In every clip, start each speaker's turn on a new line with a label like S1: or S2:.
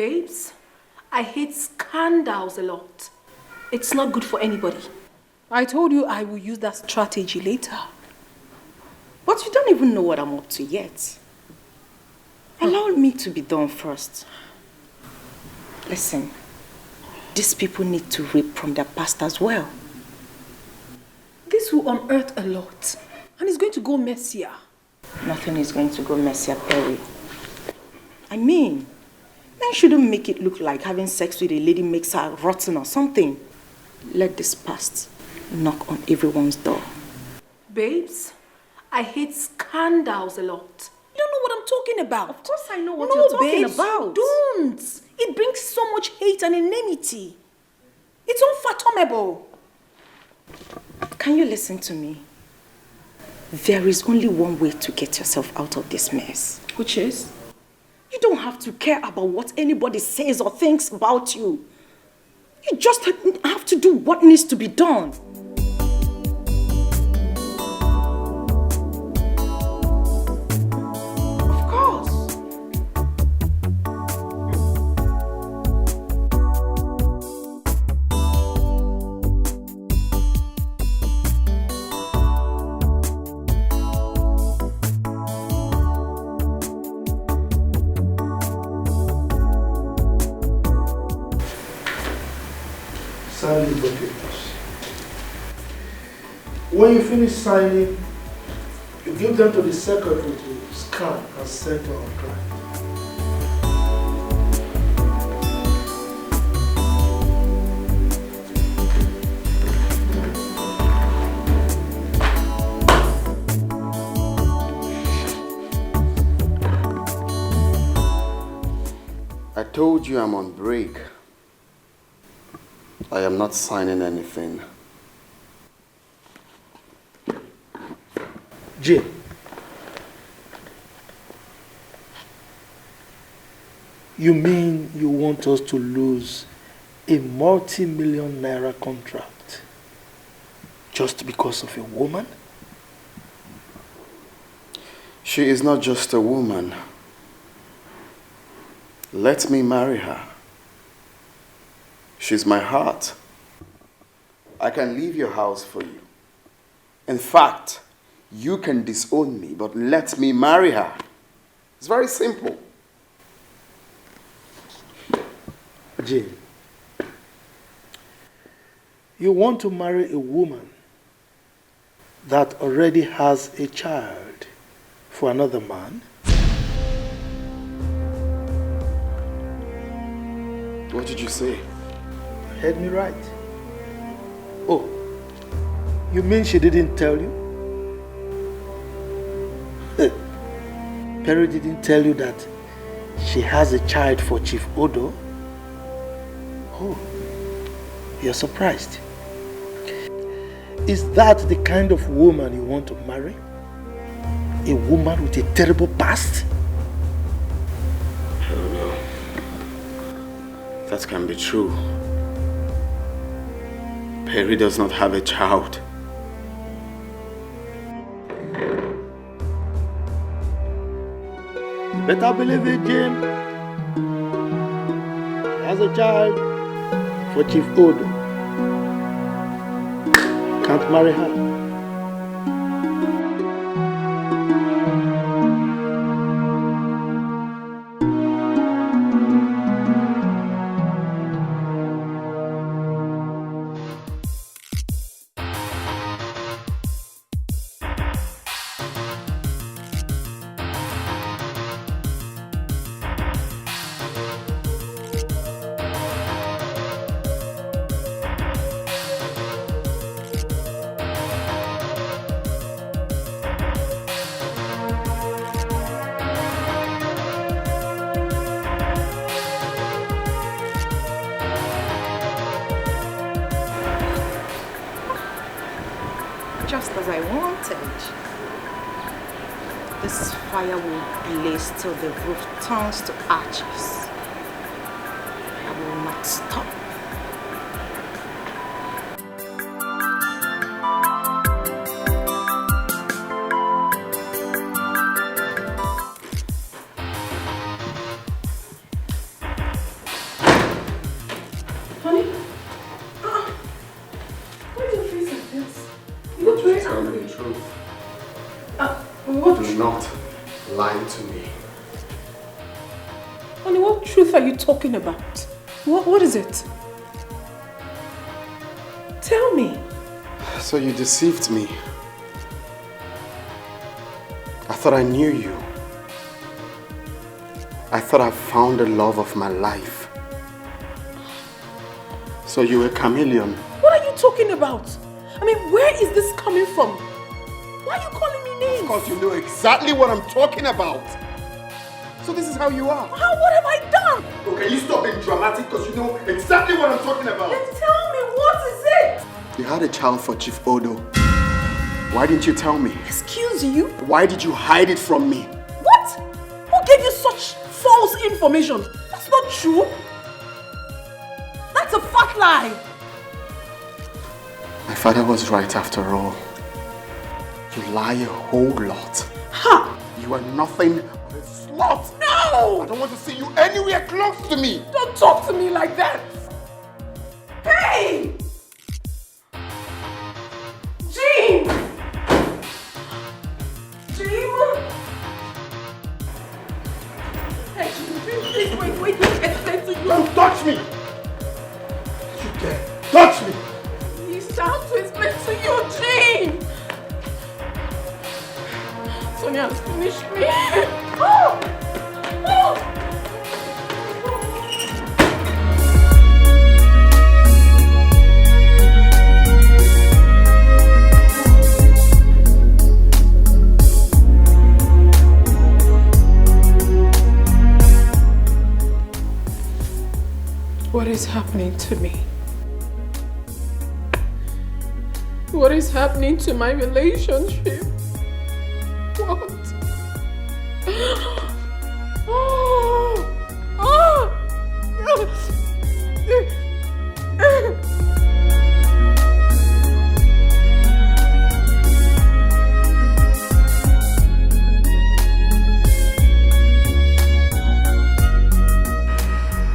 S1: Babes, I hate scandals a lot. It's not good for anybody. I told you I will use that strategy later.
S2: But you don't even know what I'm up to yet. Allow me to be done first. Listen, these people need to reap from their past as well.
S1: This will unearth a lot. And it's going to go messier.
S2: Nothing is going to go messier, Perry. I mean, men shouldn't make it look like having sex with a lady makes her rotten or something. Let this past knock on everyone's door.
S1: Babes, I hate scandals a lot. You don't know what I'm talking about.
S2: Of course I know what you're talking about.
S1: Don't. It brings so much hate and enmity. It's unfathomable.
S2: Can you listen to me? There is only one way to get yourself out of this mess.
S1: Which is?
S2: You don't have to care about what anybody says or thinks about you. You just have to do what needs to be done. Of course.
S3: Sign the documents. When you finish signing, you give them to the secretary to scan and send to our client.
S4: I told you I'm on break. I am not signing anything.
S3: Jay, you mean you want us to lose a multi-million naira contract just because of a woman?
S4: She is not just a woman. Let me marry her. She's my heart. I can leave your house for you. In fact, you can disown me, but let me marry her. It's very simple.
S3: Jane, you want to marry a woman that already has a child for another man?
S4: What did you say?
S3: Heard me right. Oh, you mean she didn't tell you? Perry didn't tell you that she has a child for Chief Odo? Oh, you're surprised. Is that the kind of woman you want to marry? A woman with a terrible past?
S4: I don't know. That can be true. Perry does not have a child.
S3: You better believe it, Jim. She has a child for Chief Odo. Can't marry her.
S2: Just as I wanted. This fire will blaze till the roof turns to ashes. I will not stop.
S3: me.
S1: Honey, what truth are you talking about? What is it? Tell me.
S4: So you deceived me. I thought I knew you. I thought I found the love of my life. So you were a chameleon.
S1: What are you talking about? I mean, where is this coming from? Why are you calling me names?
S4: Because you know exactly what I'm talking about. So this is how you are.
S1: What have I done?
S4: Okay, you stop being dramatic because you know exactly what I'm talking about.
S1: Then tell me, what is it?
S4: You had a child for Chief Odo. Why didn't you tell me?
S1: Excuse you?
S4: Why did you hide it from me?
S1: What? Who gave you such false information? That's not true. That's a fat lie.
S4: My father was right after all. You lie a whole lot.
S1: Ha!
S4: You are nothing but a slut.
S1: No!
S4: I don't want to see you anywhere close to me.
S1: Don't talk to me like that. Hey! Jean! Jean? Hey, Jean, please, wait, let me explain to you.
S4: Don't touch me! You dare touch me!
S1: Please, time to explain to you, Jean! Sonia has finished me. Oh! Oh! What is happening to me? What is happening to my relationship? What?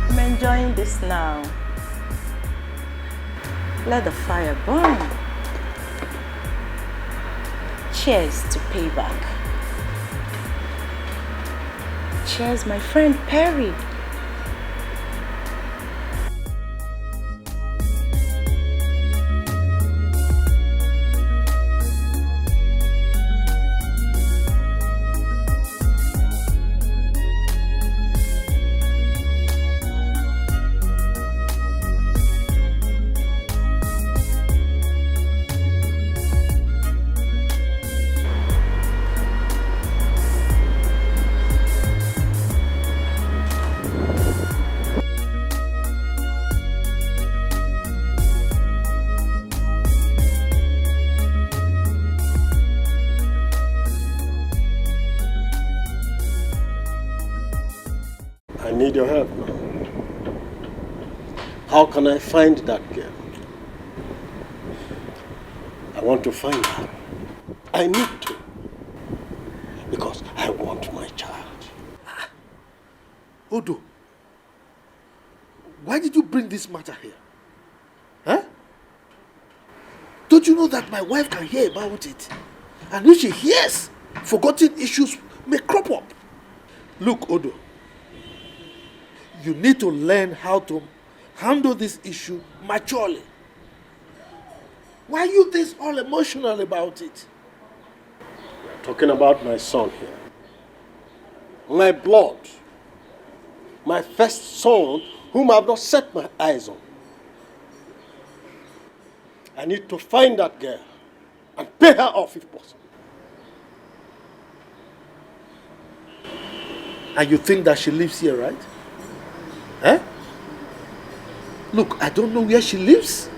S2: I'm enjoying this now. Let the fire burn. Cheers to payback. Cheers, my friend Perry.
S3: I need your help now. How can I find that girl? I want to find her. I need to. Because I want my child.
S5: Odo, why did you bring this matter here? Huh? Don't you know that my wife can hear about it? And if she hears, forgotten issues may crop up. Look, Odo, you need to learn how to handle this issue maturely. Why are you this all emotional about it?
S3: We're talking about my son here. My blood. My first son, whom I've not set my eyes on. I need to find that girl and pay her off if possible.
S5: And you think that she lives here, right? Eh? Look, I don't know where she lives,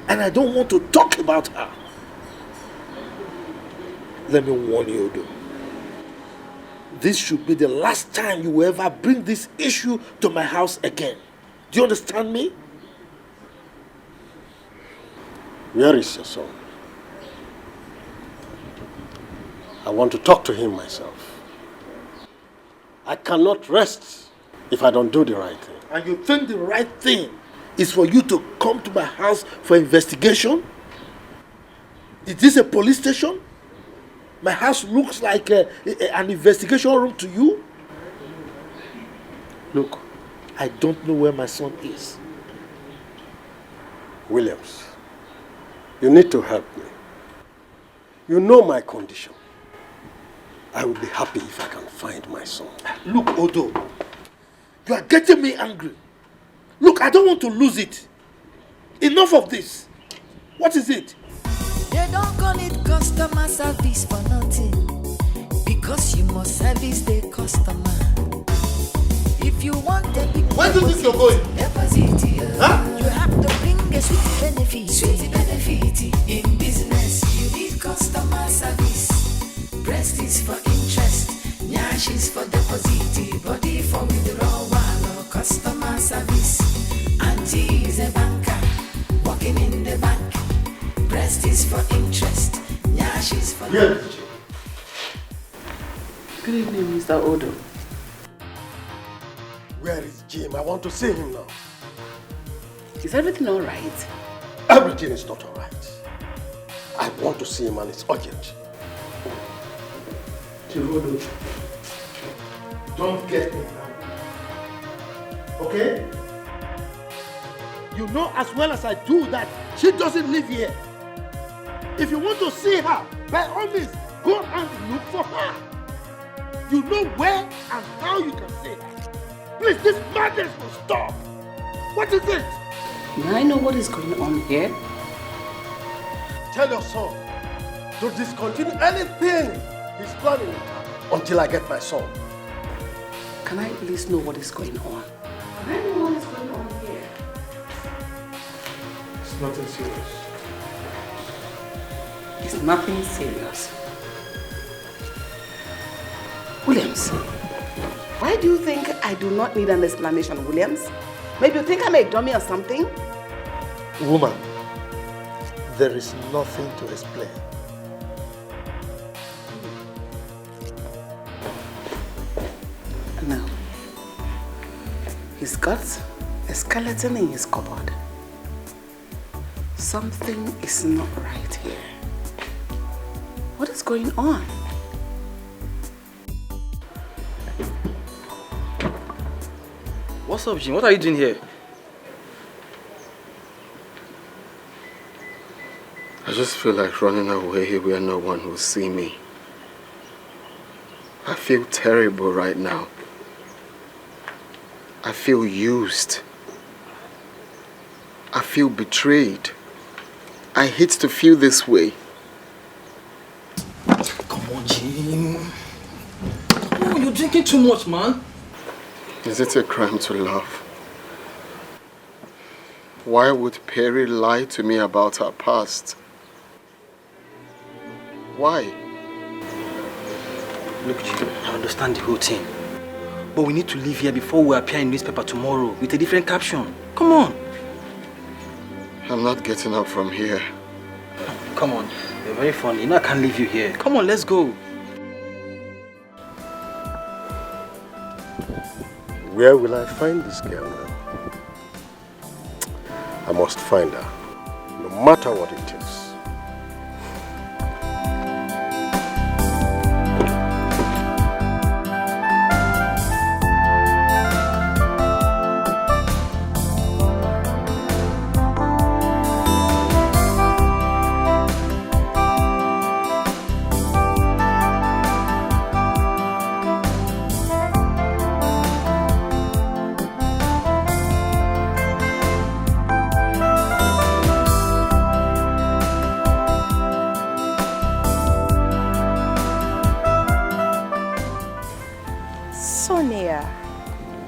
S5: and I don't want to talk about her. Let me warn you, Odo. This should be the last time you will ever bring this issue to my house again. Do you understand me?
S3: Where is your son? I want to talk to him myself. I cannot rest if I don't do the right thing.
S5: And you think the right thing is for you to come to my house for investigation? Is this a police station? My house looks like an investigation room to you? Look, I don't know where my son is.
S6: Williams, you need to help me. You know my condition. I will be happy if I can find my son.
S5: Look, Odo, you are getting me angry. Look, I don't want to lose it. Enough of this. What is it?
S7: They don't call it customer service for nothing, because you must service the customer. If you want a big
S5: Where do you think you're going?
S7: deposit,
S5: Huh?
S7: you have to bring a sweet benefit. Sweet benefit in business. You need customer service. Breast is for interest, nyash is for deposit, body for withdrawal or customer service. Auntie is a banker, working in the bank. Breast is for interest, nyash is for deposit.
S2: Good evening, Mr. Odo.
S6: Where is Jim? I want to see him now.
S2: Is everything all right?
S6: Everything is not all right. I want to see him and it's urgent.
S5: Odo, don't get me angry. Okay? You know as well as I do that she doesn't live here. If you want to see her, by all means, go and look for her. You know where and how you can see her. Please, this madness will stop. What is it?
S2: May I know what is going on here?
S6: Tell your son to discontinue anything he's planning until I get my son.
S2: Can I at least know what is going on? Can I know what is going on here?
S3: It's nothing serious.
S2: It's nothing serious. Williams, why do you think I do not need an explanation, Williams? Maybe you think I'm a dummy or something?
S5: Woman, there is nothing to explain.
S2: No. He's got a skeleton in his cupboard. Something is not right here. What is going on?
S8: What's up, Jim? What are you doing here?
S4: I just feel like running away where no one will see me. I feel terrible right now. I feel used. I feel betrayed. I hate to feel this way.
S8: Come on, Jim. Come on, you're drinking too much, man.
S4: Is it a crime to love? Why would Perry lie to me about her past? Why?
S8: Look, Jim, I understand the whole thing. But we need to leave here before we appear in newspaper tomorrow with a different caption. Come on.
S4: I'm not getting up from here.
S8: Come on. You're very funny. You know I can't leave you here. Come on, let's go.
S6: Where will I find this girl now? I must find her, no matter what it takes.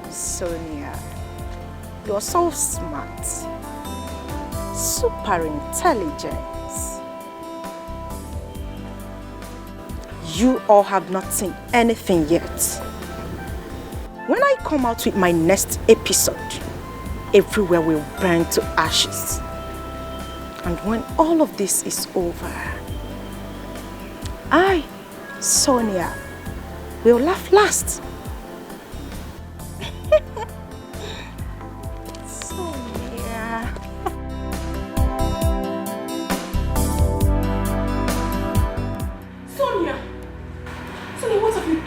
S2: Sonia, you're so smart, super intelligent. You all have not seen anything yet. When I come out with my next episode, everywhere will burn to ashes. And when all of this is over, I, Sonia, will laugh last. Sonia.
S1: Sonia!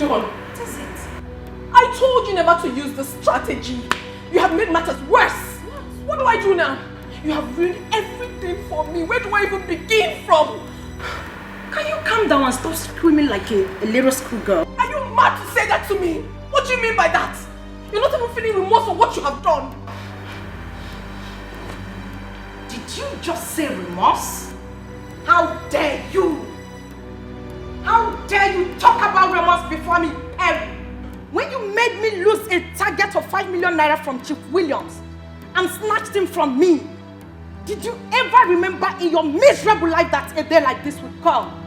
S1: done? What is it? I told you never to use this strategy. You have made matters worse. What do I do now? You have ruined everything for me. Where do I even begin from?
S2: Can you calm down and stop screaming like a little schoolgirl?
S1: Are you mad to say that to me? What do you mean by that? You're not even feeling remorse for what you have done.
S2: Did you just say remorse?
S1: How dare you?
S2: How dare you talk about remorse before me, Perry? When you made me lose a target of 5 million naira from Chief Williams and snatched him from me, did you ever remember in your miserable life that a day like this would come?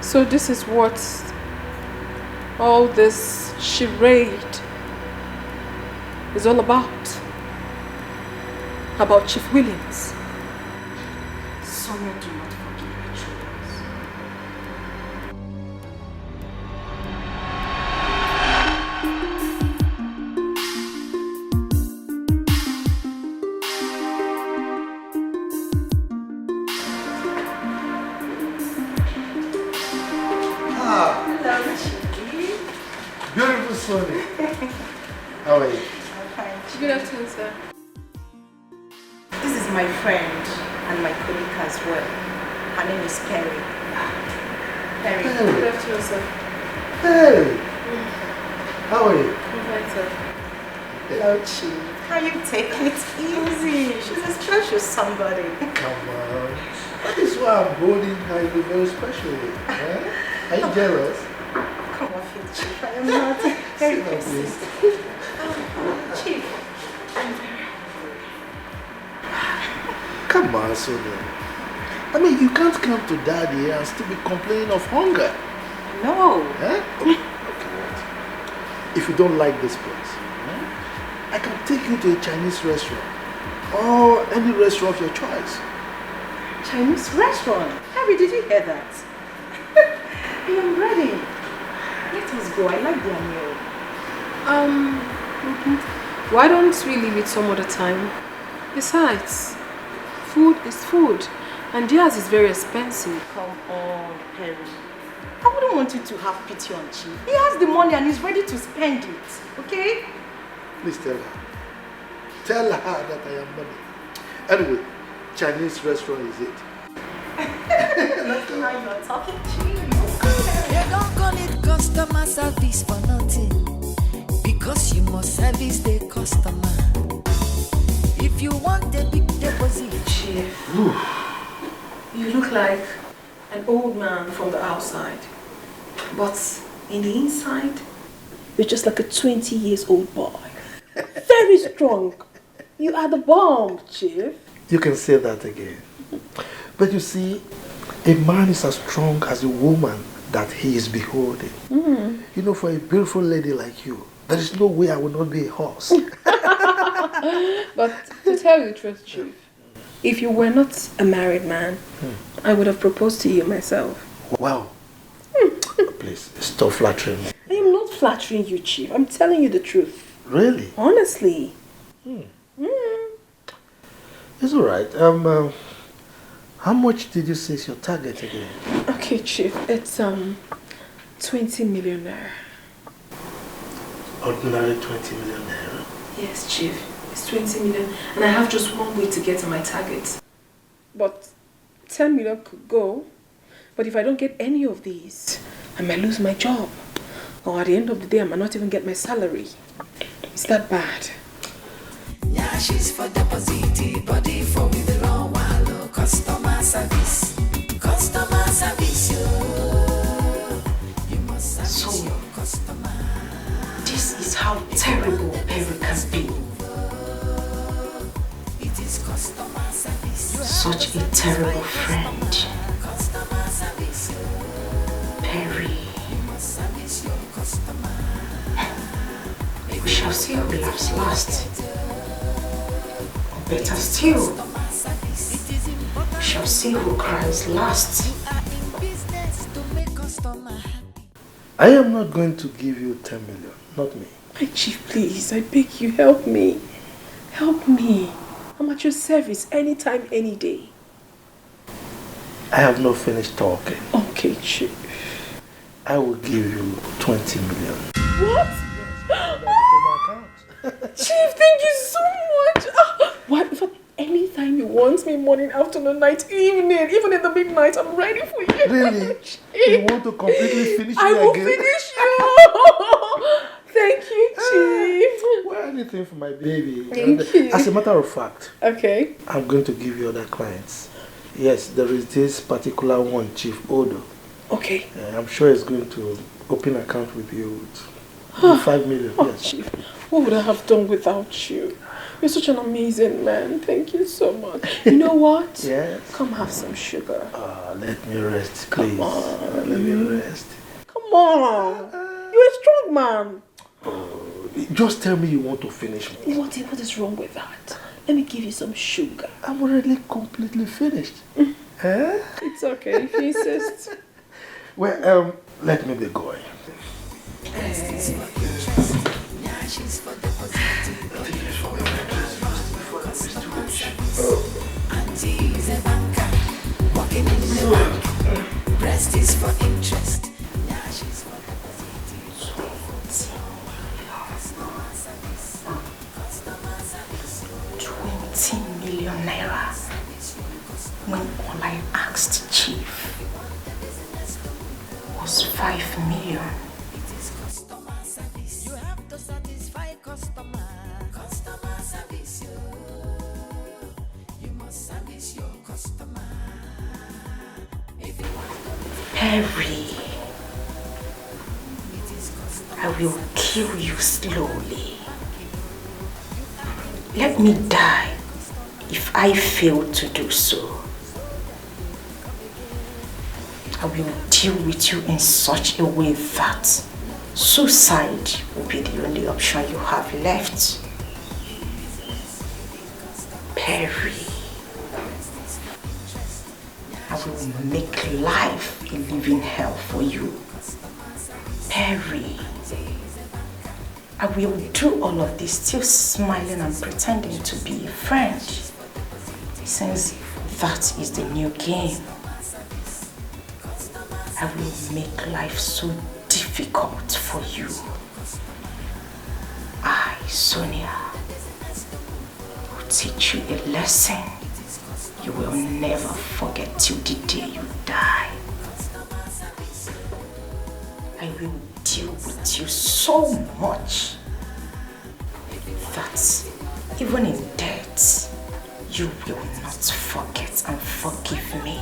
S1: So this is what all this charade is all about? About Chief Williams?
S2: Sonia, do not forgive me, Julius.
S3: Hello, Chief. Beautiful Sonia. How are you?
S2: I'm fine.
S1: Good afternoon, sir.
S2: This is my friend and my colleague as well. Her name is Perry. Perry.
S1: Good afternoon, sir.
S3: Hey! How are you?
S1: I'm fine, sir.
S2: Hello, Chief. How you taking it easy? She's a special somebody.
S3: Come on. That is why I'm holding her in a very special way. Eh? Are you jealous?
S2: Come off it, Chief. I am not. Very pleased. Chief.
S3: Come on, Sonia. I mean, you can't come to Daddy and still be complaining of hunger.
S2: No.
S3: Eh? Okay, wait. If you don't like this place, I can take you to a Chinese restaurant or any restaurant of your choice.
S2: Chinese restaurant? Harry, did you hear that? I am ready. Let us go. I like their meal.
S1: Why don't we leave it some other time? Besides, food is food, and theirs is very expensive.
S2: Come on, Perry. I wouldn't want you to have pity on Chief. He has the money and he's ready to spend it. Okay?
S3: Please tell her. Tell her that I am money. Anyway, Chinese restaurant is it. Let's go.
S2: Now you're talking, Chief.
S7: They don't call it customer service for nothing, because you must service the customer. If you want a big deposit,
S1: Chief, you look like an old man from the outside, but in the inside, you're just like a 20 years old boy. Very strong. You are the bomb, Chief.
S3: You can say that again. But you see, a man is as strong as a woman that he is beholding. You know, for a beautiful lady like you, there is no way I will not be a horse.
S1: But to tell you the truth, Chief, if you were not a married man, I would have proposed to you myself.
S3: Wow. Please, stop flattering me.
S1: I am not flattering you, Chief. I'm telling you the truth.
S3: Really?
S1: Honestly.
S3: It's all right. How much did you say is your target again?
S1: Okay, Chief. It's 20 million naira.
S3: Ordinary 20 million naira.
S1: Yes, Chief. It's 20 million, and I have just one way to get to my target. But 10 million could go. But if I don't get any of these, I might lose my job. Or at the end of the day, I might not even get my salary. Is that bad?
S7: yeah, she's for deposit, body for withdrawal, customer service, you must service your customer.
S2: This is how terrible Perry can be.
S7: It is customer service.
S2: Such a terrible friend.
S7: Customer service.
S2: Perry.
S7: You must service your customer.
S2: We shall see who laughs last. Or better still, we shall see who cries last.
S3: I am not going to give you 10 million, not me.
S1: My Chief, please, I beg you, help me. Help me. I'm at your service anytime, any day.
S3: I have not finished talking.
S1: Okay, Chief.
S3: I will give you 20 million.
S1: What? Chief, thank you so much. What? Anytime you want me, morning, afternoon, night, evening, even in the midnight, I'm ready for you.
S3: Really? You want to completely finish me again?
S1: I will finish you. Thank you, Chief.
S3: Well, anything for my baby.
S1: Thank you.
S3: As a matter of fact,
S1: Okay.
S3: I'm going to give you other clients. Yes, there is this particular one, Chief Odo.
S1: Okay.
S3: I'm sure he's going to open an account with you with 5 million.
S1: Oh,
S3: yes.
S1: Chief, what would I have done without you? You're such an amazing man. Thank you so much. You know what?
S3: Yes.
S1: Come have some sugar.
S3: Let me rest, please.
S1: Come on.
S3: Let me rest.
S1: Come on. You're a strong man.
S3: Just tell me you want to finish me.
S1: What is wrong with that? Let me give you some sugar.
S3: I'm already completely finished.
S1: It's okay if you insist.
S3: Well, let me be going.
S7: Auntie is a banker, walking in the bank. Breast is for interest. Now she's for deposit.
S2: 20 million naira. When all I asked Chief was 5 million.
S7: You have to satisfy customer. Customer service, you must service your customer. If you want
S2: Perry, I will kill you slowly. Let me die if I fail to do so. I will deal with you in such a way that suicide will be the only option you have left. Perry, I will make life a living hell for you. Perry, I will do all of this still smiling and pretending to be a friend, since that is the new game. I will make life so difficult for you. I, Sonia, will teach you a lesson you will never forget till the day you die. I will deal with you so much that even in death, you will not forget and forgive me.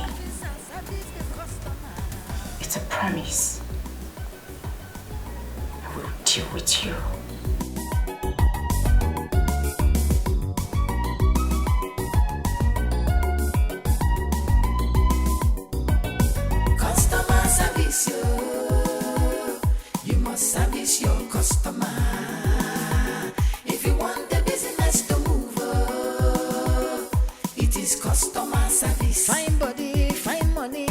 S2: It's a promise. I will deal with you.
S7: customer service, you must service your customer. If you want the business to move, it is customer service. Fine body, fine money.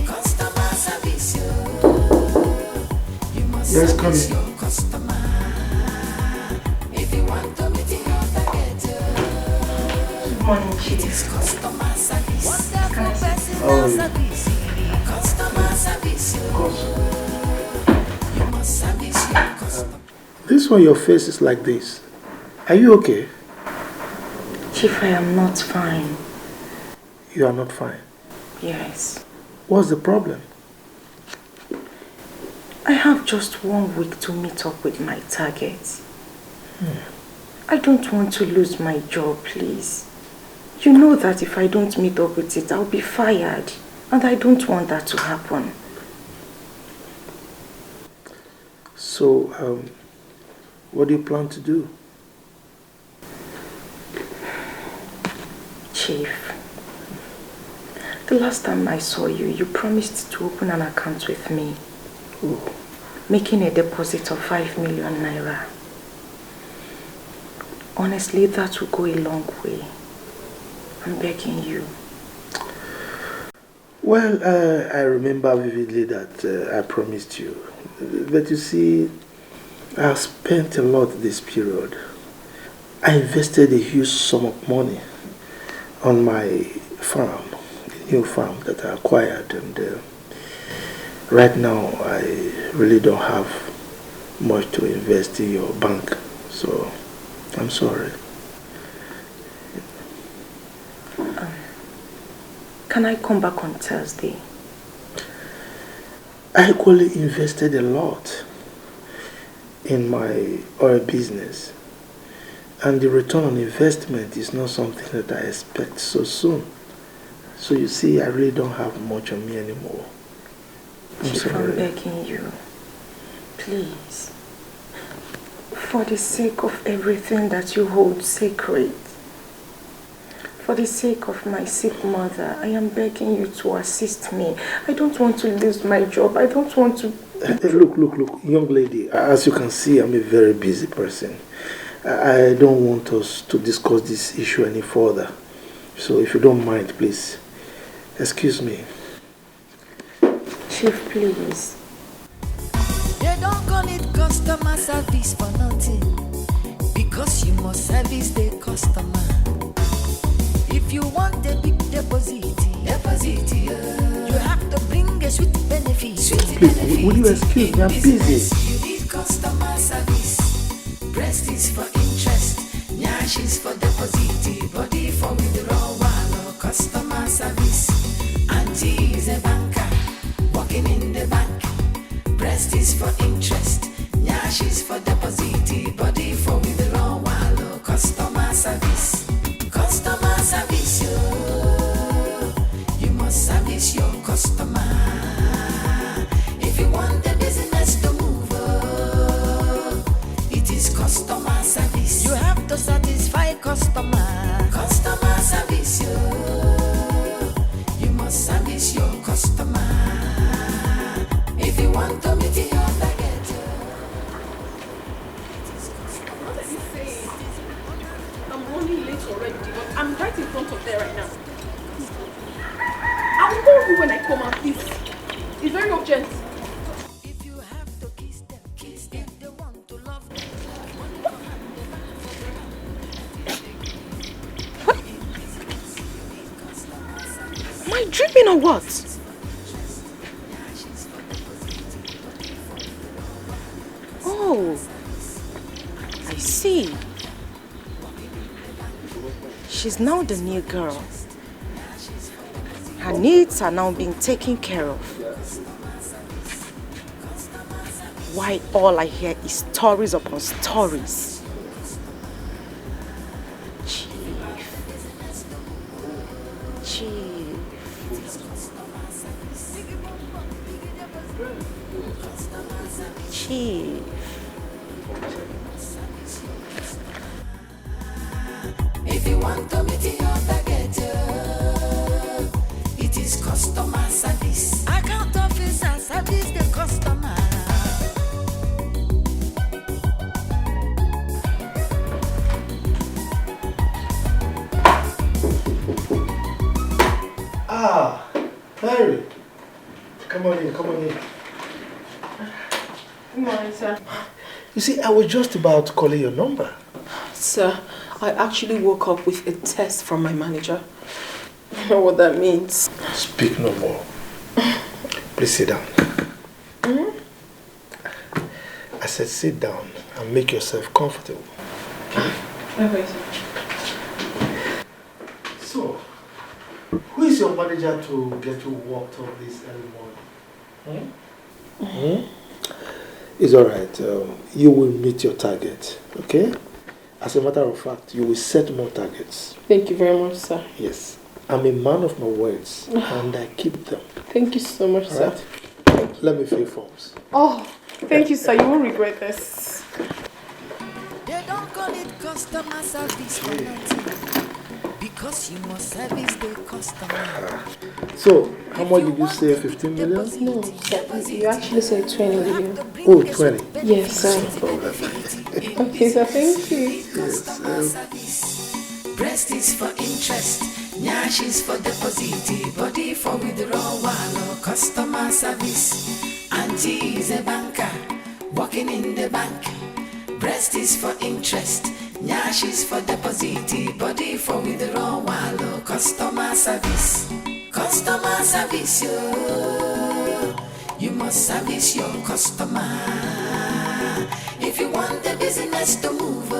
S7: Customer service, you must service your customer. If you want to meet your target, it is customer service. Wonderful personal service. Customer service, you must service your customer.
S3: This one, your face is like this. Are you okay?
S2: Chief, I am not fine.
S3: You are not fine.
S2: Yes.
S3: What's the problem?
S2: I have just 1 week to meet up with my target. I don't want to lose my job, please. You know that if I don't meet up with it, I'll be fired. And I don't want that to happen.
S3: So, what do you plan to do?
S2: Chief, the last time I saw you, you promised to open an account with me.
S3: Oh.
S2: Making a deposit of 5 million naira. Honestly, that will go a long way. I'm begging you.
S3: Well, I remember vividly that I promised you. But you see, I spent a lot this period. I invested a huge sum of money on my farm in new farm that I acquired, and right now I really don't have much to invest in your bank, so I'm sorry.
S2: Can I come back on Thursday?
S3: I equally invested a lot in my oil business, and the return on investment is not something that I expect so soon. So you see, I really don't have much on me anymore. I'm sorry.
S2: I'm begging you, please, for the sake of everything that you hold sacred, for the sake of my sick mother, I am begging you to assist me. I don't want to lose my job. I don't want to...
S3: Look, young lady, as you can see, I'm a very busy person. I don't want us to discuss this issue any further. So if you don't mind, please, excuse me.
S2: Chief, please.
S7: They don't call it customer service for nothing, because you must service the customer. If you want a big deposit, you have to bring a sweet benefit.
S3: Please, will you excuse me? I'm busy.
S7: You need customer service. Breast is for interest, nyash is for deposit, body for withdrawal. Customer service. Auntie is a banker, working in the bank. Breast is for interest, nyash is for deposit, body for withdrawal. Customer service. Customer service, you must service your customer. If you want the business to move, it is customer service. You have to satisfy customer. Customer service, you must service your customer. If you want to meet your target.
S1: Already, but I'm right in front of there right now. I'll call you when I come out, please. It's very urgent.
S7: If you have to kiss them, they want to love them.
S2: What? Am I dreaming or what? Oh, I see. She's now the new girl. Her needs are now being taken care of. Why all I hear is stories upon stories. Chief.
S7: If you want to meet your target, it is customer service. Account officer service the customer.
S3: Harry, come on in.
S1: Good morning, sir.
S3: You see, I was just about calling your number.
S1: Sir, I actually woke up with a test from my manager. You know what that means?
S3: Speak no more. Please sit down. I said sit down and make yourself comfortable.
S1: Okay, sir.
S3: So, who is your manager to get you worked up this early morning? It's alright. You will meet your target, okay? As a matter of fact, you will set more targets.
S1: Thank you very much, sir.
S3: Yes. I'm a man of my words, and I keep them.
S1: Thank you so much, sir.
S3: Let me fill forms.
S1: Oh, thank you, sir. You won't regret this.
S7: They don't call it customer service for nothing, because you must service the customer.
S3: So, how much did you say? 15 million?
S1: No, sir. You actually said 20 million.
S3: Oh, 20.
S1: Yes, sir.
S3: No problem.
S1: Okay, sir. Thank you.
S3: Yes.
S7: Breast is for interest, nyash is for deposit, body for withdrawal. Customer service. Auntie is a banker, working in the bank. Breast is for interest, nyash is for deposit, body for withdrawal. Customer service. Customer service, you must service your customer. If you want the business to move,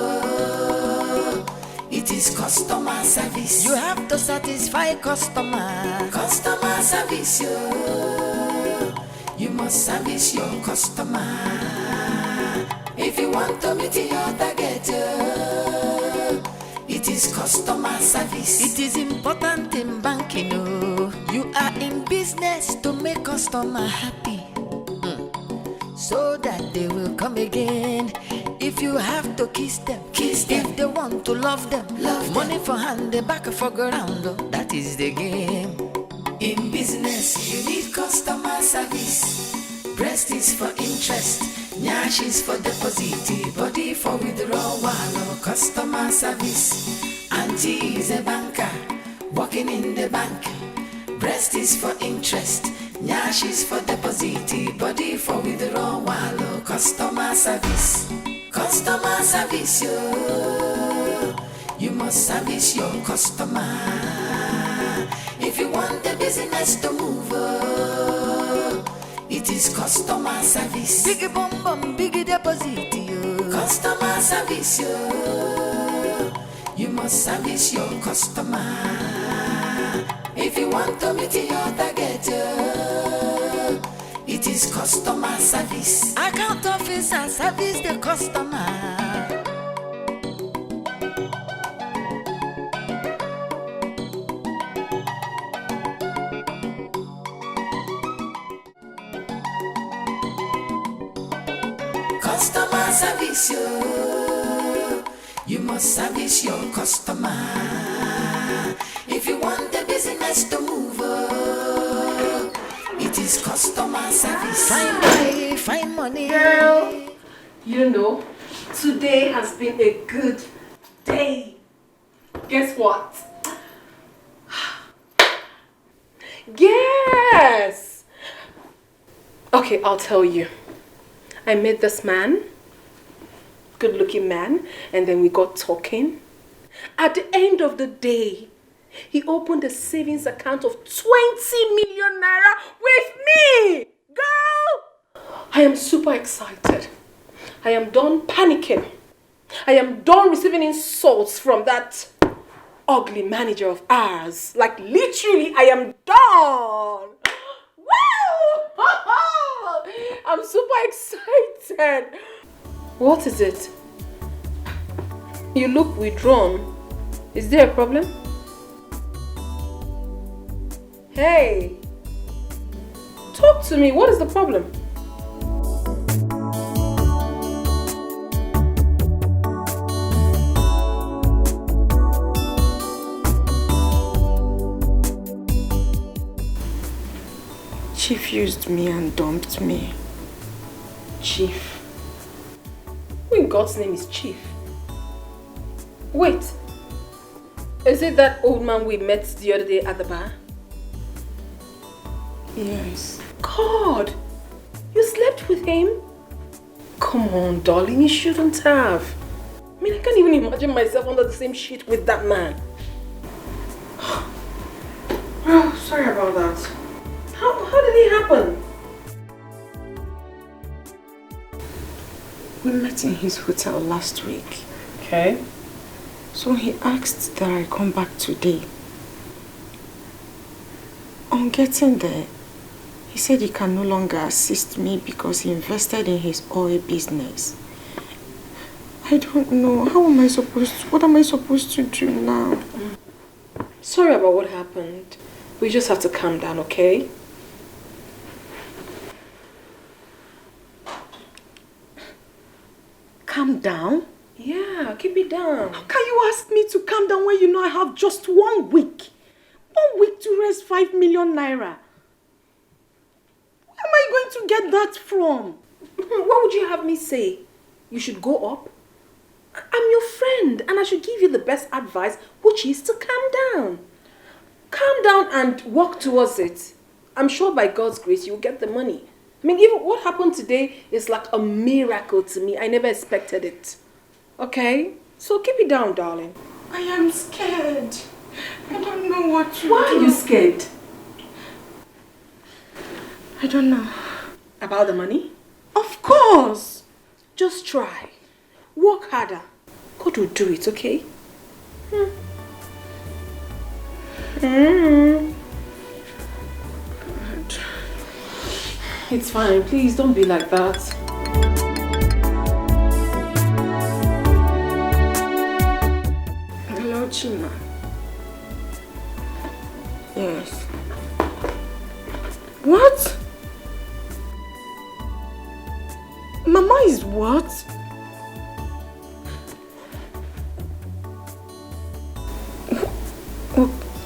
S7: it is customer service. You have to satisfy customer. Customer service, you must service your customer. If you want to meet your target, it is customer service. It is important in banking, you are in business to make customer happy, so that they will come again. If you have to kiss them. If they want to love them, money for hand, they back for ground. That is the game. In business, you need customer service. Breast is for interest, nyash is for deposit, body for withdrawal. Customer service. Auntie is a banker, working in the bank. Breast is for interest, nyash is for deposit, body for withdrawal. Customer service. Customer service, you must service your customer. If you want the business to move, it is customer service. Biggie bum bum, biggie deposit, customer service, you must service your customer. If you want to meet your target, it is customer service. Account officer service the customer. Customer service, you must service your customer. If you want the business to move, it is customer service. Fine money, fine money.
S1: Girl, you know, today has been a good day. Guess what? Yes! Okay, I'll tell you. I met this man, good looking man, and then we got talking. At the end of the day, he opened a savings account of 20 million naira with me! Girl! I am super excited. I am done panicking. I am done receiving insults from that ugly manager of ours. Like literally, I am done! Woo! I'm super excited. What is it? You look withdrawn. Is there a problem? Hey, talk to me. What is the problem?
S2: Chief used me and dumped me.
S1: Chief? Who in God's name is Chief? Wait, is it that old man we met the other day at the bar?
S2: Yes.
S1: God, you slept with him? Come on, darling, you shouldn't have. I mean, I can't even imagine myself under the same sheet with that man. Oh, sorry about that. How did it happen?
S2: We met in his hotel last week.
S1: Okay.
S2: So he asked that I come back today. On getting there, he said he can no longer assist me because he invested in his oil business. I don't know. What am I supposed to do now?
S1: Sorry about what happened. We just have to calm down, okay?
S2: Calm down?
S1: Yeah, keep it down.
S2: How can you ask me to calm down when you know I have just 1 week? 1 week to raise 5 million naira. Where am I going to get that from?
S1: What would you have me say? You should go up? I'm your friend and I should give you the best advice, which is to calm down. Calm down and work towards it. I'm sure by God's grace you'll get the money. I mean, even what happened today is like a miracle to me. I never expected it. Okay? So keep it down, darling.
S2: I am scared. I don't know what to do.
S1: Why are you scared?
S2: I don't know.
S1: About the money?
S2: Of course.
S1: Just try. Work harder. God will do it, okay? It's fine. Please don't be like that.
S2: Hello, Chima. Yes. What? Mama is what?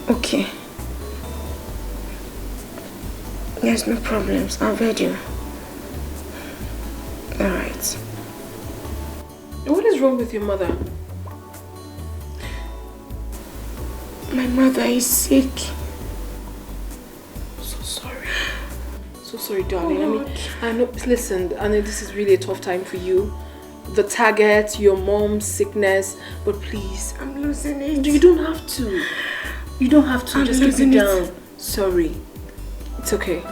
S2: Okay. Yes, no problems. I'll read you. Alright.
S1: What is wrong with your mother?
S2: My mother is sick.
S1: So sorry. So sorry, darling. I know, listen, I know this is really a tough time for you. The target, your mom's sickness, but please.
S2: I'm losing it.
S1: You don't have to. You don't have to. Just keep it down. Sorry. It's okay.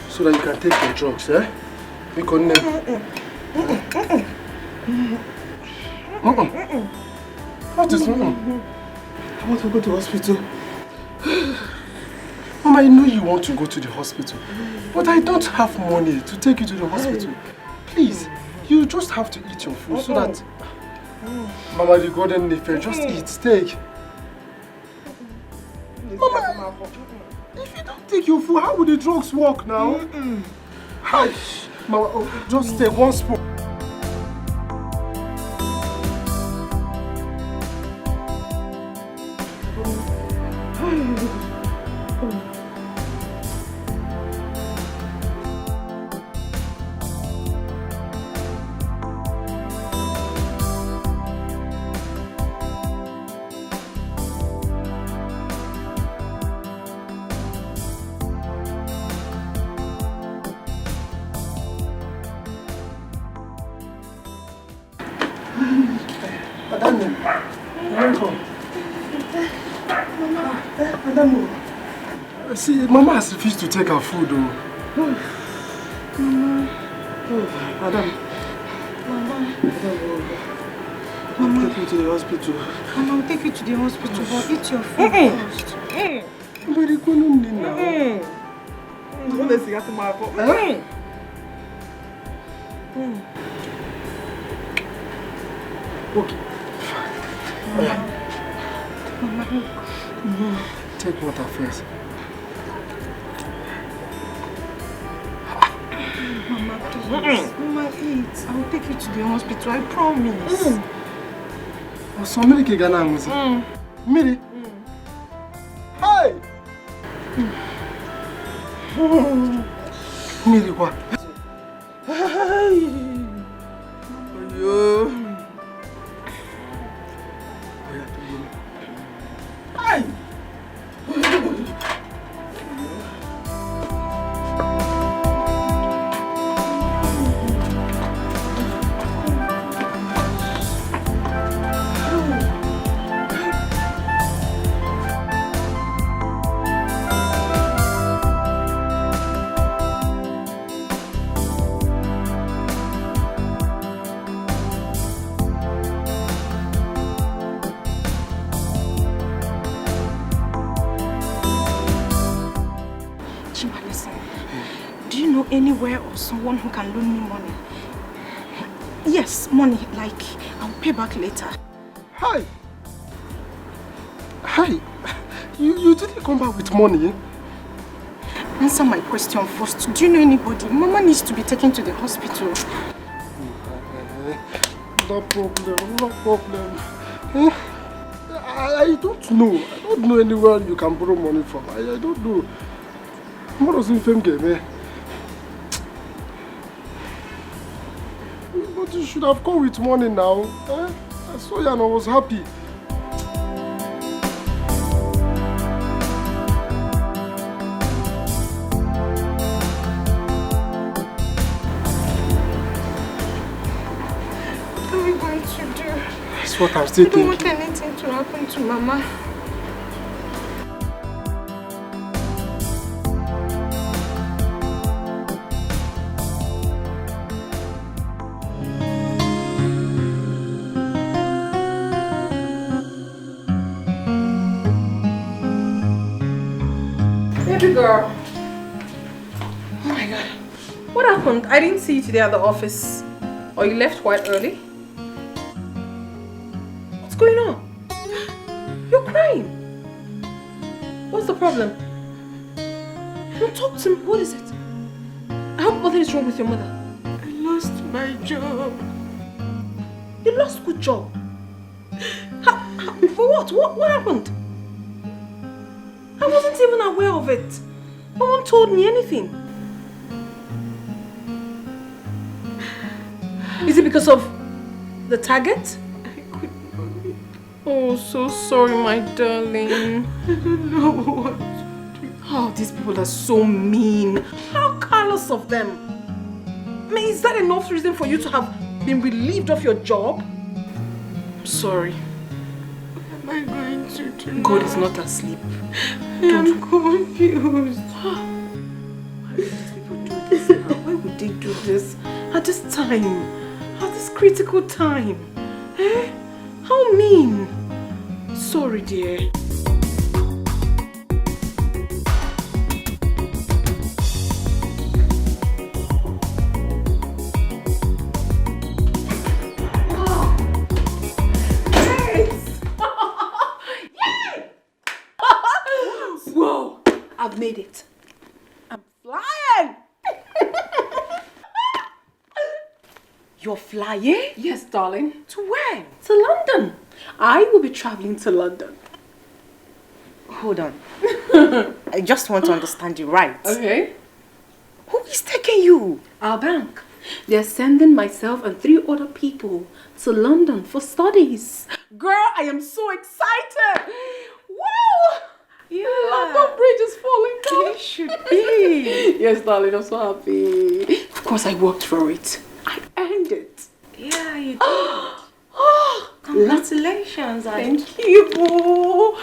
S5: So that you can take your drugs, eh? What is wrong? I want to go to the hospital. Mama, I know you want to go to the hospital, but I don't have money to take you to the hospital. Please, you just have to eat your food so that... Mama, the golden nipple, just eat, take. Mama, if you don't take your food, how will the drugs work now? Hi, Mama, just take one spoon. See, Mama has refused to take her food, though.
S2: Mama.
S5: Madam. Mama. Take you to the hospital.
S2: Mama, I'll take you to the hospital, but eat your food first.
S5: But you couldn't need now. Okay. Mama. Take water first.
S2: Mama, please. Mama, eat. I will take you to the hospital, I promise.
S5: So many Kigana music. Miri. Hi. Miri, what?
S2: Anywhere or someone who can loan me money. Yes, money, like I'll pay back later.
S5: Hi. Hi. You didn't come back with money.
S2: Answer my question first. Do you know anybody? Mama needs to be taken to the hospital.
S6: No problem, no problem. I don't know. I don't know anywhere you can borrow money from. I don't know. What does it think, eh? But you should have come with money now. Eh? I saw you and I was happy. What I'm still thinking.
S2: I don't want anything to happen to Mama.
S1: Baby girl. Oh my God. What happened? I didn't see you today at the office. Or you left quite early? What's going on? You're crying. What's the problem? No, talk to me. What is it? What is wrong with your mother?
S2: I lost my job.
S1: You lost good job? For what? What happened? I wasn't even aware of it. No one told me anything. Is it because of the target? Oh, so sorry, my darling.
S2: I don't know what to do.
S1: Oh, these people are so mean. How careless of them. I mean, is that enough reason for you to have been relieved of your job? I'm sorry.
S2: What am I going to do?
S1: God is not asleep.
S2: I'm confused.
S1: Why would these people do this now? Why would they do this at this time? At this critical time? Eh? How mean? Sorry, dear. Whoa! I've made it. I'm flying!
S2: You're flying?
S1: Yes, darling.
S2: To where?
S1: To London. I will be traveling to London.
S2: Hold on. I just want to understand you right.
S1: Okay.
S2: Who is taking you?
S1: Our bank. They're sending myself and 3 other people to London for studies. Girl, I am so excited. Woo!
S2: Yeah.
S1: London Bridge is falling down.
S2: It should be.
S1: Yes, darling, I'm so happy. Of course, I worked for it. I earned it.
S2: Yeah, you did. Congratulations.
S1: Thank you.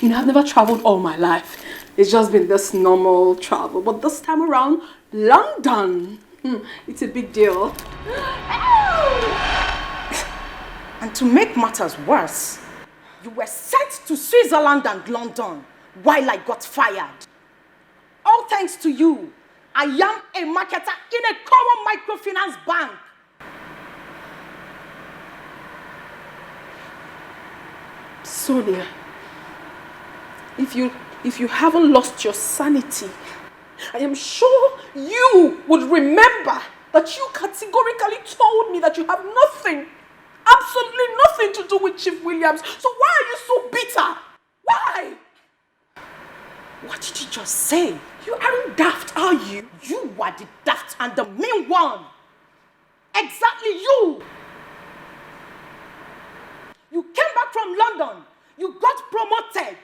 S1: You know, I've never traveled all my life. It's just been this normal travel. But this time around, London. It's a big deal.
S2: And to make matters worse, you were sent to Switzerland and London while I got fired. All thanks to you, I am a marketer in a common microfinance bank.
S1: Sonia, if you haven't lost your sanity, I am sure you would remember that you categorically told me that you have nothing, absolutely nothing to do with Chief Williams. So why are you so bitter? Why?
S2: What did you just say?
S1: You aren't daft, are you?
S2: You are the daft and the mean one. Exactly you. You came back from London. You got promoted.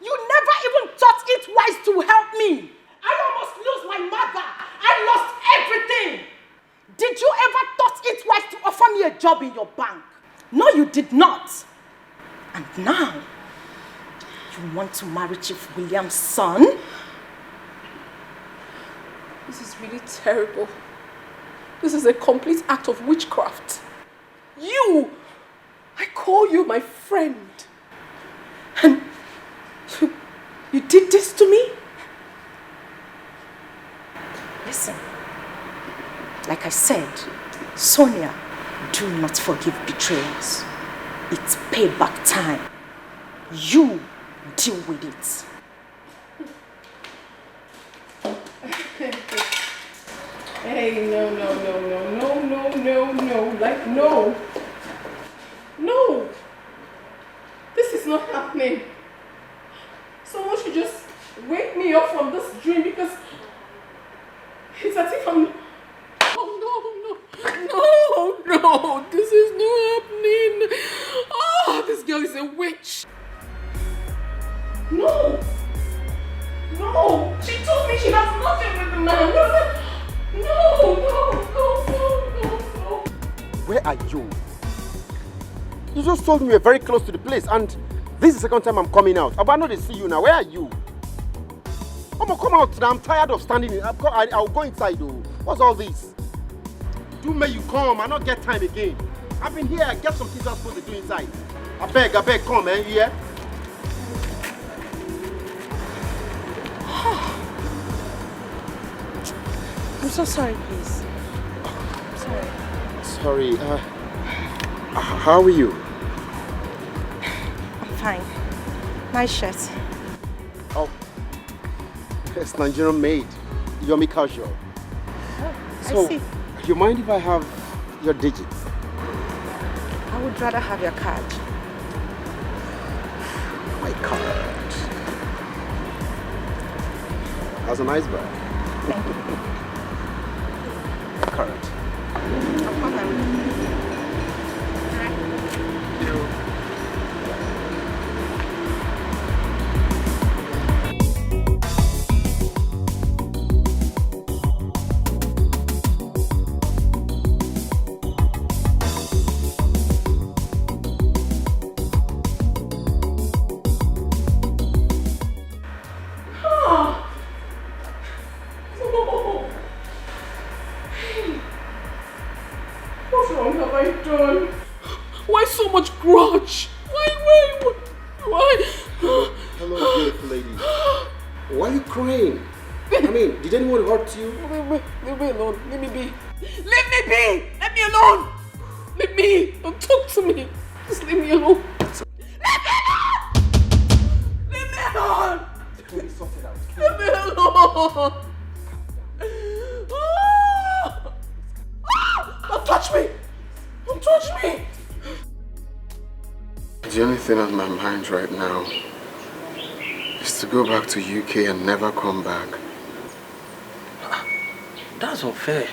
S2: You never even thought it wise to help me. I almost lose my mother. I lost everything. Did you ever thought it wise to offer me a job in your bank? No, you did not. And now, you want to marry Chief William's son?
S1: This is really terrible. This is a complete act of witchcraft. I call you my friend. And you did this to me?
S2: Listen, like I said, Sonia, do not forgive betrayals. It's payback time. You deal with it.
S1: Hey, no. Like, no. No. This is not happening. Someone should just wake me up from this dream because it's as if I'm... Oh, no. This is not happening. Oh, this girl is a witch. No. She told me she has nothing with the man. No.
S9: Where are you? You just told me you were very close to the place, and this is the second time I'm coming out. But I know they see you now. Where are you? Come out now. I'm tired of standing in. I'll go inside though. What's all this? Do may you come. I not get time again. I've been here. I get some things I'm supposed to do inside. I beg, come, man. Yeah.
S2: I'm so sorry, please. I'm sorry.
S9: Sorry. How are you?
S2: I'm fine. Nice shirt.
S9: Oh, it's Nigerian made. Yummy casual.
S2: Oh,
S9: So,
S2: I see.
S9: you mind if I have your digits?
S2: I would rather have your card.
S9: My card. That's a nice bag.
S2: Thank you.
S9: Card.
S2: Of course I will.
S1: Why so much grudge? Why?
S9: Hello, beautiful lady. Why are you crying? I mean, did anyone hurt you?
S1: Leave me alone. Leave me be. Let me alone. Leave me. Don't talk to me. Just leave me alone. Leave me alone.
S9: Can we sort it out?
S1: Leave me alone. Don't touch me. Don't touch me.
S4: The only thing on my mind right now is to go back to UK and never come back.
S8: That's unfair.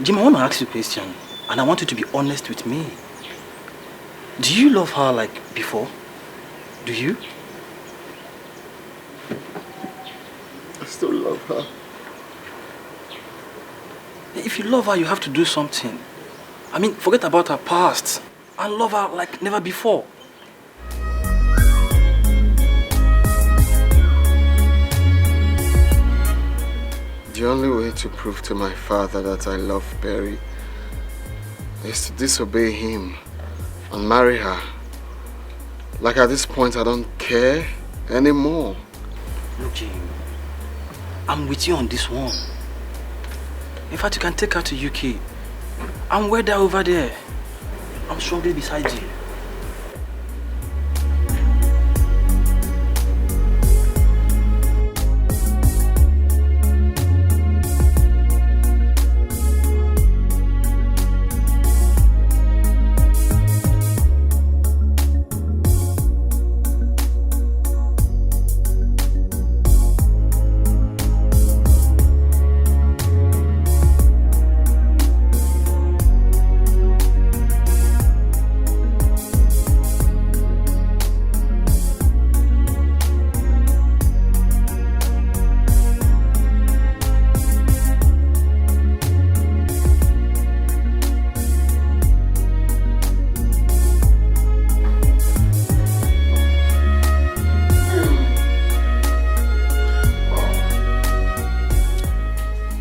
S8: Jim, I want to ask you a question, and I want you to be honest with me. Do you love her like before? Do you?
S4: I still love her.
S8: If you love her, you have to do something. I mean, forget about her past and love her like never before.
S4: The only way to prove to my father that I love Perry is to disobey him and marry her. Like at this point, I don't care anymore.
S8: Look, Jim, I'm with you on this one. In fact, you can take her to UK and wear her over there. I'm strongly beside you.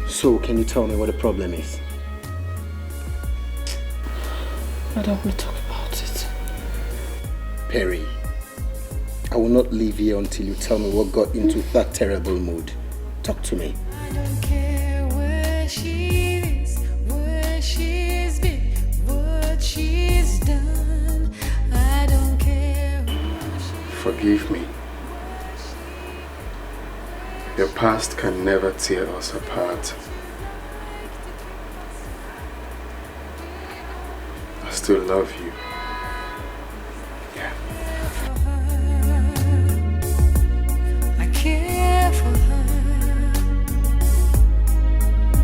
S9: So, can you tell me what the problem is?
S1: I don't want to talk about it.
S9: Perry, I will not leave here until you tell me what got into that terrible mood. Talk to me.
S7: I don't care where she is, where she's been, what she's done. I don't care who she
S4: Forgive me. Your past can never tear us apart. still love you. Yeah.
S7: I care for her.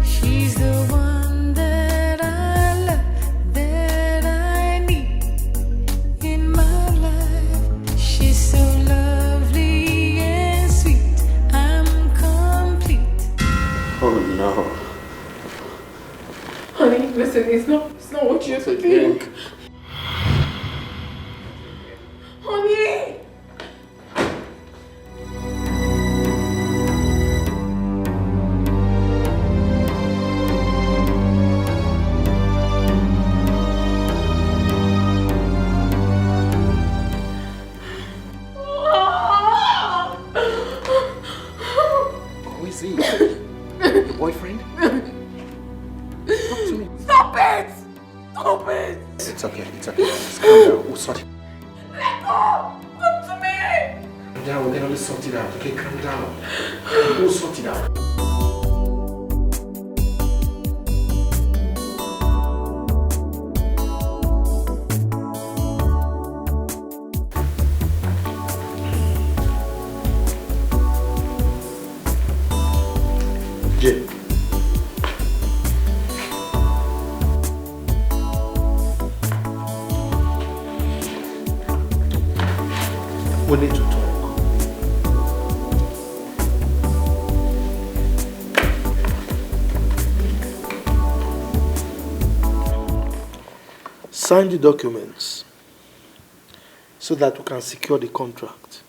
S7: She's the one that I love, that I need in my life. She's so lovely and sweet. I'm complete.
S4: Oh no.
S1: Honey, listen, it's not what you think. Honey!
S9: Who is he? Your boyfriend? Talk to me.
S1: Stop it! Stop it!
S9: It's okay. Just calm down. We'll sort it.
S1: Let go! Come to me!
S9: Calm down. We're gonna sort it out. Okay, calm down. We'll sort it out.
S3: Jay. We need to talk. Sign the documents so that we can secure the contract.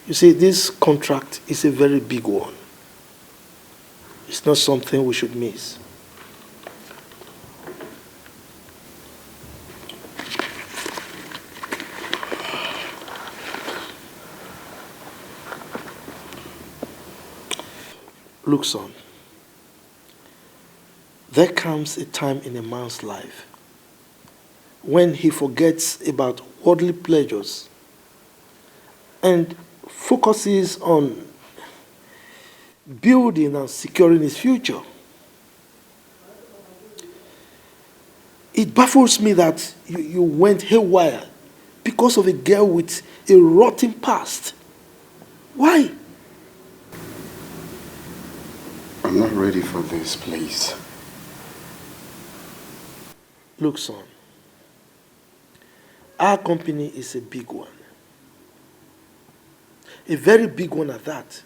S3: You see, this contract is a very big one. It's not something we should miss. Look, son, there comes a time in a man's life when he forgets about worldly pleasures and focuses on building and securing his future. It baffles me that you went haywire because of a girl with a rotten past. Why?
S4: I'm not ready for this, please.
S3: Look, son, our company is a big one. A very big one at that.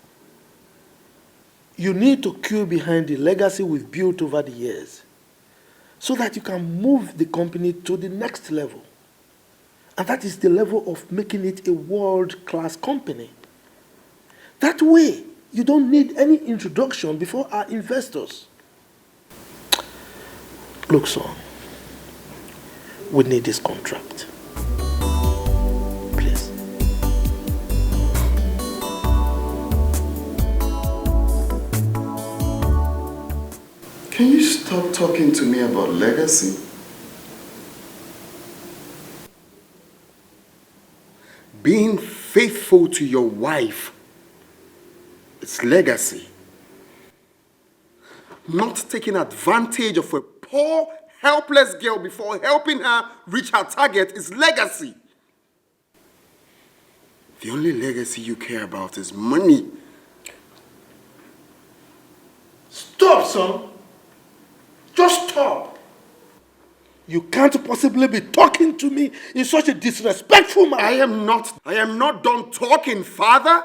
S3: You need to queue behind the legacy we've built over the years so that you can move the company to the next level. And that is the level of making it a world-class company. That way, you don't need any introduction before our investors. Look, son, we need this contract. Please.
S4: Can you stop talking to me about legacy? Being faithful to your wife, it's legacy. Not taking advantage of a poor, helpless girl before helping her reach her target is legacy. The only legacy you care about is money.
S3: Stop, son. Just stop. You can't possibly be talking to me in such a disrespectful manner.
S4: I am not done talking, Father.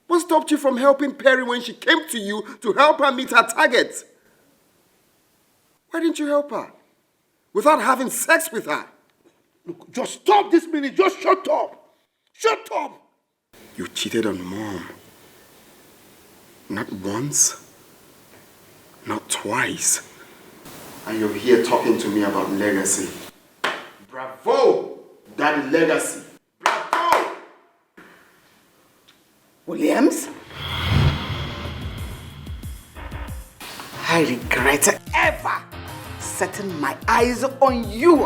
S4: What stopped you from helping Perry when she came to you to help her meet her target? Why didn't you help her? Without having sex with her?
S3: Look, just stop this minute. Just shut up. Shut up.
S4: You cheated on Mom. Not once, not twice. And you're here talking to me about legacy. Bravo, Daddy Legacy. Bravo!
S2: Williams? I regret ever setting my eyes on you.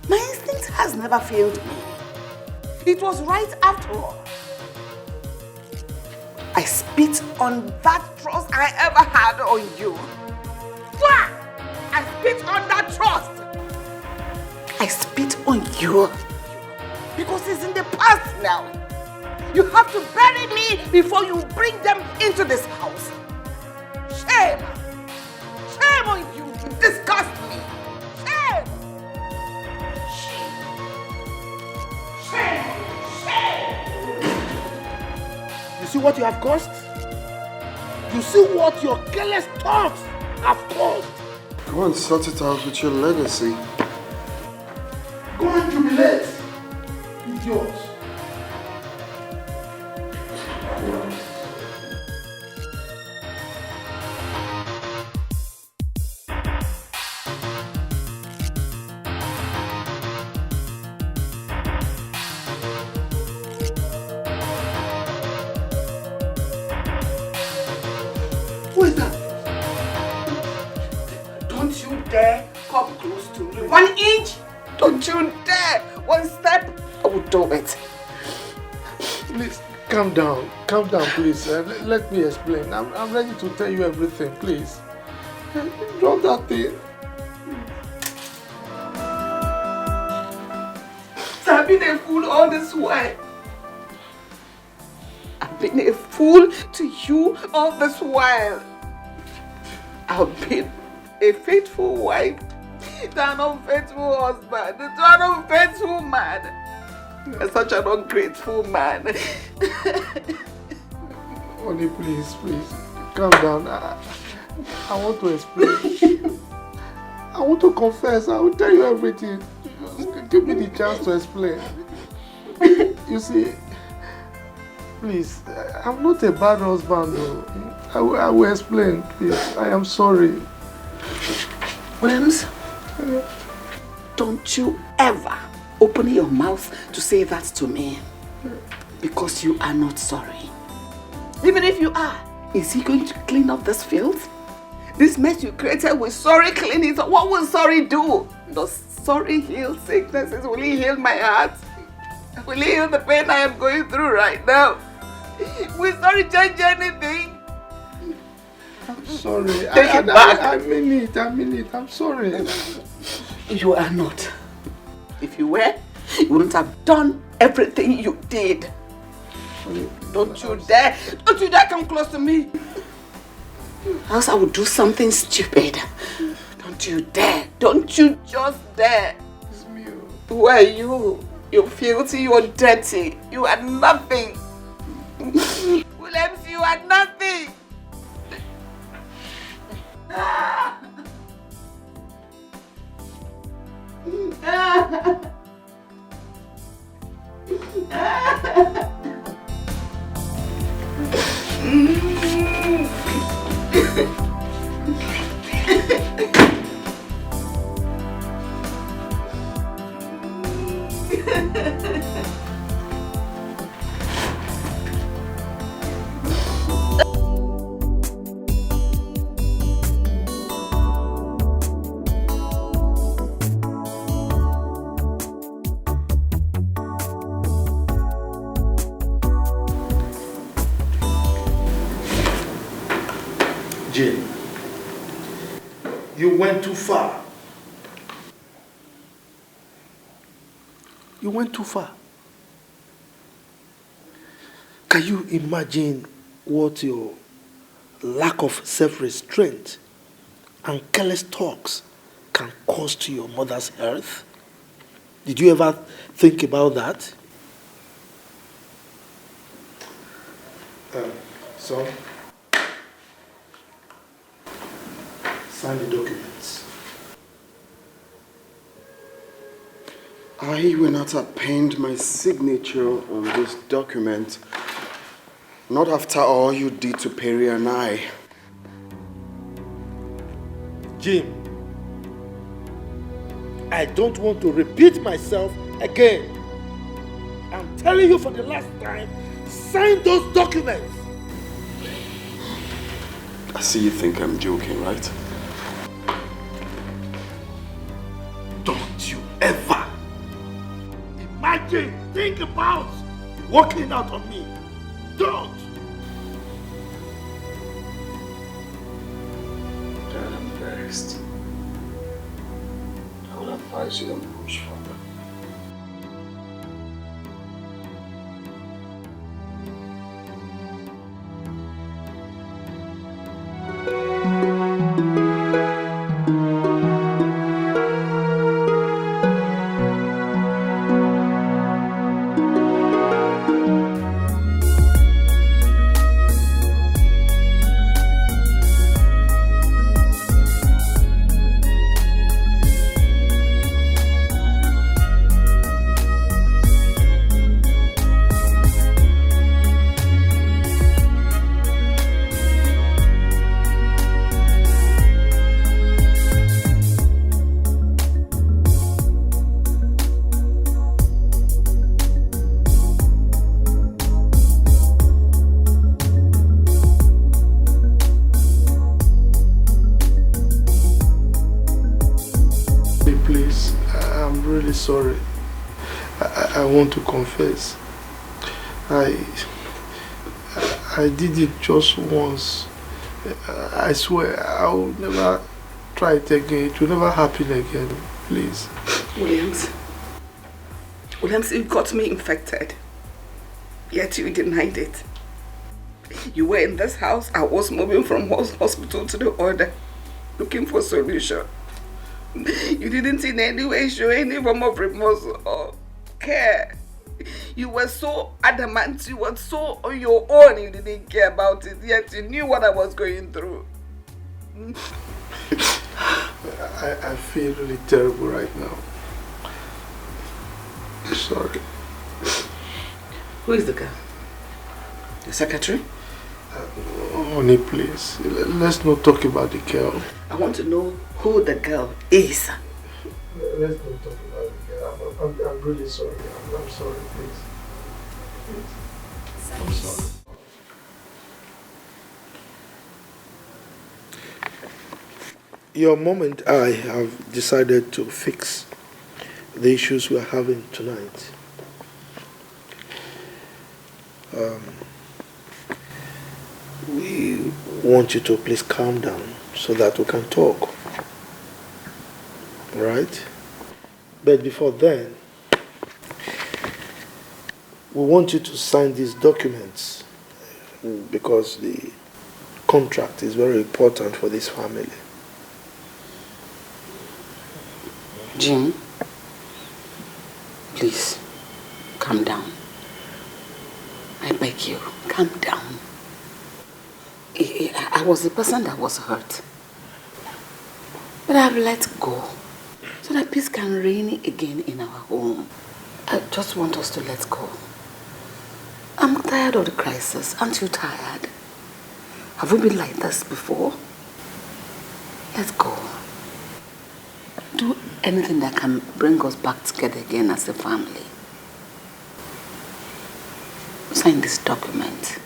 S2: My instinct has never failed me. It was right after all. I spit on that trust I ever had on you. grow up. Because it's in the past now. You have to bury me before you bring them into this house. Shame! Shame on you! You disgust me! Shame! Shame! Shame!
S5: You see what you have caused? You see what your careless thoughts have caused?
S4: Go and sort it out with your legacy.
S5: Go and jubilate, idiots.
S2: Who is that? Don't you dare come close to me. 1 inch? Don't you dare! 1 step, I will do it.
S3: Please, calm down, please. Let me explain. I'm ready to tell you everything, please. Drop that thing.
S2: I've been a fool all this while. I've been a fool to you all this while. I've been a faithful wife to an unfaithful husband, to an unfaithful man. You're such an ungrateful man.
S3: Honey, please, calm down. I want to explain. I want to confess. I will tell you everything. Just give me the chance to explain. You see, please, I'm not a bad husband, though. I will explain, please. I am sorry.
S2: Williams, don't you ever open your mouth to say that to me. Because you are not sorry. Even if you are, is he going to clean up this filth? This mess you created with sorry cleaning, so what will sorry do? Does sorry heal sicknesses? Will he heal my heart? Will he heal the pain I am going through right now? Will sorry change anything?
S3: I'm sorry.
S2: Take it back.
S3: I mean it. I'm sorry.
S2: You are not. If you were, you wouldn't have done everything you did. Don't you dare come close to me. Else I would do something stupid. Don't you dare. Don't you just dare.
S3: It's me.
S2: Who are you? You're filthy, you're dirty. You are nothing. Williams, you are nothing.
S5: Jane, you went too far. You went too far. Can you imagine what your lack of self-restraint and careless talks can cause to your mother's health? Did you ever think about that? Son, sign the documents.
S4: I will not append my signature on this document. Not after all you did to Perry and I.
S5: Jim, I don't want to repeat myself again. I'm telling you for the last time, sign those documents.
S4: I see you think I'm joking, right?
S5: Don't you ever imagine, think about walking out on me. Don't.
S4: Dad, I'm vexed. I would advise you don't push further.
S3: really sorry. I want to confess. I did it just once. I swear I will never try it again. It will never happen again. Please.
S10: Williams, you got me infected. Yet you denied it. You were in this house. I was moving from hospital to the other, looking for a solution. You didn't in any way show any form of remorse or care. You were so adamant, you were so on your own, you didn't care about it, yet you knew what I was going through.
S3: I feel really terrible right now. Sorry.
S10: Who is the girl? The secretary?
S3: Honey, please. Let's not talk about the girl.
S10: I want to know who the girl is.
S3: Let's not talk about the girl. I'm really sorry. I'm sorry, please. I'm sorry. Your mom and I have decided to fix the issues we are having tonight. We want you to please calm down so that we can talk. Right? But before then, we want you to sign these documents because the contract is very important for this family.
S10: Jim, please, calm down. I beg you, calm down. I was the person that was hurt. But I've let go so that peace can reign again in our home. I just want us to let go. I'm tired of the crisis. Aren't you tired? Have we been like this before? Let's go. Do anything that can bring us back together again as a family. Sign this document.